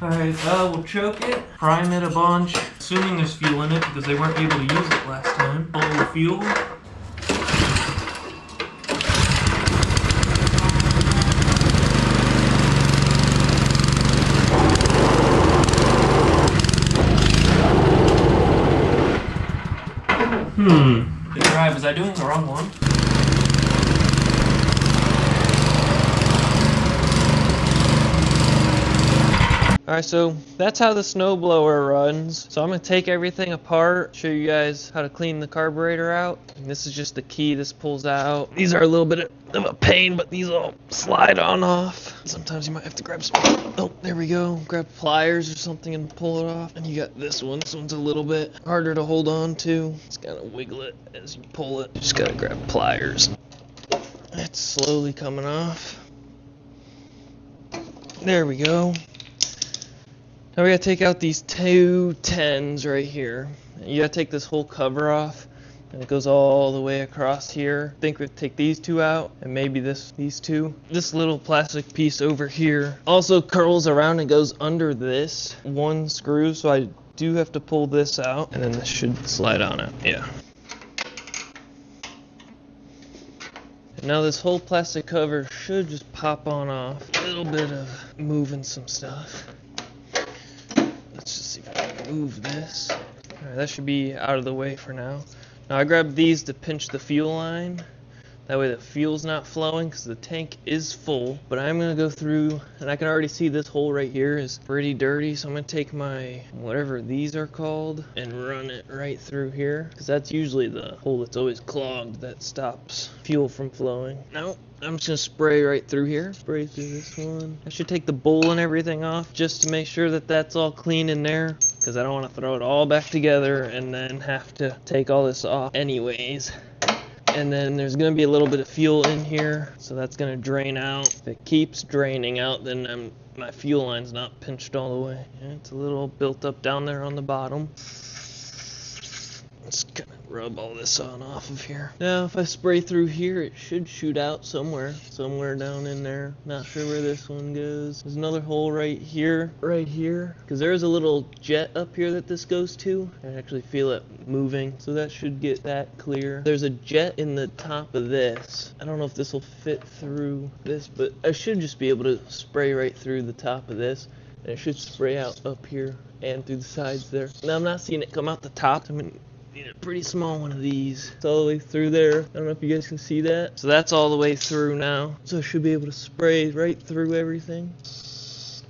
Alright, we'll choke it, prime it a bunch, assuming there's fuel in it because they weren't able to use it last time. Pull the fuel. Good drive. Was I doing the wrong one? Alright, so that's how the snowblower runs. So I'm going to take everything apart, show you guys how to clean the carburetor out. And this is just the key this pulls out. These are a little bit of a pain, but these all slide on off. Sometimes you might have to grab some, oh, there we go. Grab pliers or something and pull it off. And you got this one. This one's a little bit harder to hold on to. Just gotta wiggle it as you pull it. Just gotta grab pliers. It's slowly coming off. There we go. Now we gotta take out these two 10s right here. You gotta take this whole cover off, and it goes all the way across here. I think we'll take these two out, and maybe these two. This little plastic piece over here also curls around and goes under this one screw, so I do have to pull this out, and then this should slide on out. Yeah. And now this whole plastic cover should just pop on off. A little bit of moving some stuff. Let's just see if I can move this. Alright, that should be out of the way for now. Now I grabbed these to pinch the fuel line. That way the fuel's not flowing because the tank is full. But I'm going to go through, and I can already see this hole right here is pretty dirty. So I'm going to take my, whatever these are called, and run it right through here. Because that's usually the hole that's always clogged that stops fuel from flowing. Now, I'm just going to spray right through here. Spray through this one. I should take the bowl and everything off just to make sure that that's all clean in there. Because I don't want to throw it all back together and then have to take all this off anyways. And then there's going to be a little bit of fuel in here, so that's going to drain out. If it keeps draining out, then my fuel line's not pinched all the way. Yeah, it's a little built up down there on the bottom. Let's kind of rub all this on off of here. Now, if I spray through here, it should shoot out somewhere down in there. Not sure where this one goes. There's another hole right here, because there's a little jet up here that this goes to. I actually feel it moving, so that should get that clear. There's a jet in the top of this. I don't know if this will fit through this, but I should just be able to spray right through the top of this. And it should spray out up here and through the sides there. Now, I'm not seeing it come out the top. I mean, need a pretty small one of these. It's all the way through there. I don't know if you guys can see that. So that's all the way through now. So I should be able to spray right through everything.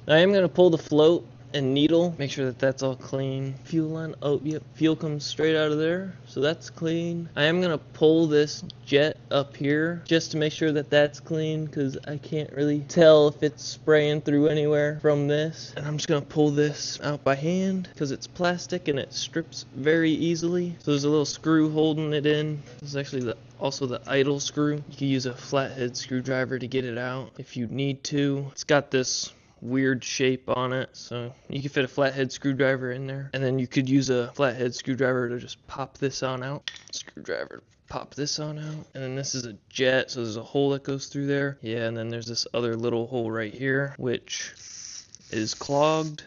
I am going to pull the float and needle. Make sure that that's all clean. Fuel line. Oh, yep. Fuel comes straight out of there. So that's clean. I am going to pull this jet up here just to make sure that that's clean because I can't really tell if it's spraying through anywhere from this. And I'm just going to pull this out by hand because it's plastic and it strips very easily. So there's a little screw holding it in. This is actually also the idle screw. You can use a flathead screwdriver to get it out if you need to. It's got this weird shape on it, so you can fit a flathead screwdriver in there, and then you could use a flathead screwdriver to just pop this on out. Screwdriver, pop this on out, and then this is a jet, so there's a hole that goes through there. Yeah, and then there's this other little hole right here, which is clogged.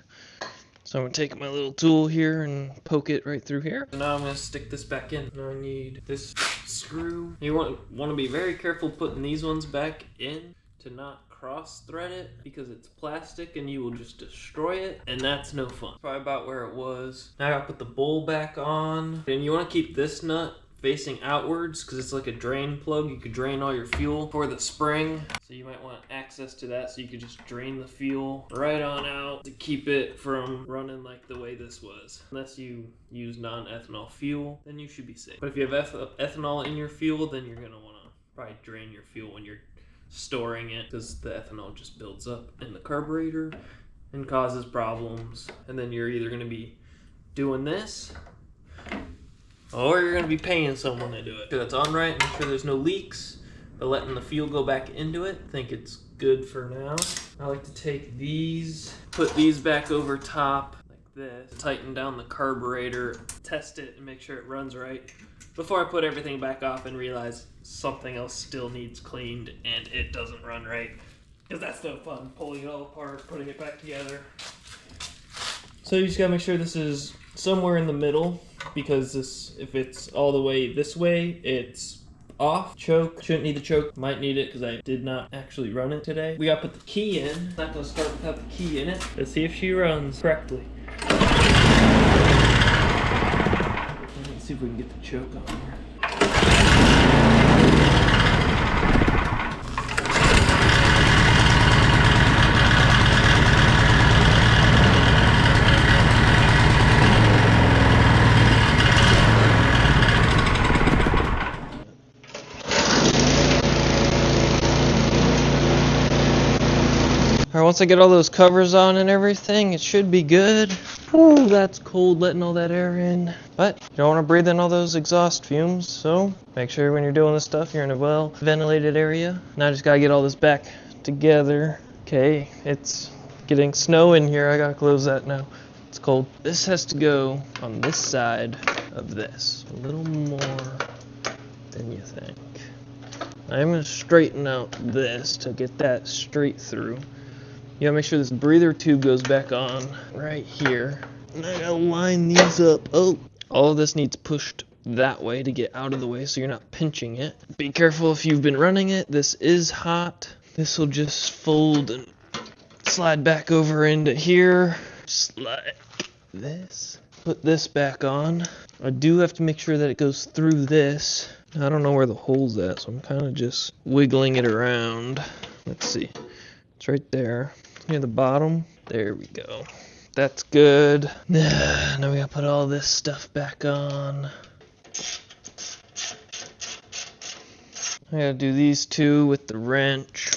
So I'm going to take my little tool here and poke it right through here. So now I'm going to stick this back in. Now I need this screw. You want to be very careful putting these ones back in to not cross thread it because it's plastic and you will just destroy it, and that's no fun. Probably about where it was. Now I gotta put the bowl back on, and you want to keep this nut facing outwards because it's like a drain plug. You could drain all your fuel for the spring, so you might want access to that so you could just drain the fuel right on out to keep it from running like the way this was. Unless you use non-ethanol fuel, then you should be safe. But if you have ethanol in your fuel, then you're gonna want to probably drain your fuel when you're storing it because the ethanol just builds up in the carburetor and causes problems. And then you're either going to be doing this or you're going to be paying someone to do it. So it's on right, make sure there's no leaks, but letting the fuel go back into it. I think it's good for now. I like to take these, put these back over top like this, tighten down the carburetor, test it and make sure it runs right before I put everything back off and realize something else still needs cleaned and it doesn't run right. Because that's no fun, pulling it all apart, putting it back together. So you just gotta make sure this is somewhere in the middle, because this, if it's all the way this way, it's off. Choke, shouldn't need the choke, might need it because I did not actually run it today. We gotta put the key in. Not gonna start without the key in it. Let's see if she runs correctly. Let's see if we can get the choke on here. Alright, once I get all those covers on and everything, it should be good. Ooh, that's cold letting all that air in. But you don't want to breathe in all those exhaust fumes, so make sure when you're doing this stuff, you're in a well ventilated area. Now I just gotta get all this back together. Okay, it's getting snow in here. I gotta close that now. It's cold. This has to go on this side of this. A little more than you think. I'm gonna straighten out this to get that straight through. You gotta make sure this breather tube goes back on right here. And I gotta line these up. Oh, all of this needs pushed that way to get out of the way so you're not pinching it. Be careful if you've been running it. This is hot. This will just fold and slide back over into here. Just like this. Put this back on. I do have to make sure that it goes through this. I don't know where the hole's at, so I'm kind of just wiggling it around. Let's see. It's right there. Near the bottom. There we go. That's good. Now we gotta put all this stuff back on. I gotta do these two with the wrench.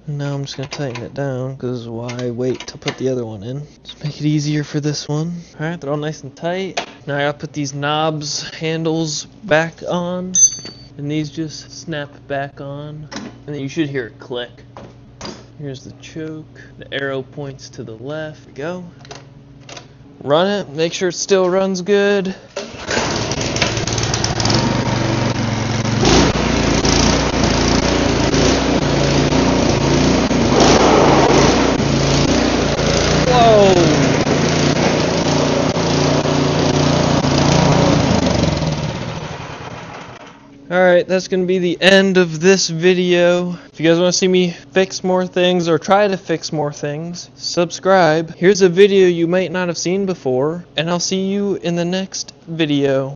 And now I'm just gonna tighten it down, because why wait to put the other one in? Just make it easier for this one. Alright, they're all nice and tight. Now I gotta put these knobs, handles back on. And these just snap back on. And then you should hear it click. Here's the choke. The arrow points to the left. There we go. Run it. Make sure it still runs good. Alright, that's going to be the end of this video. If you guys want to see me fix more things or try to fix more things, subscribe. Here's a video you might not have seen before, and I'll see you in the next video.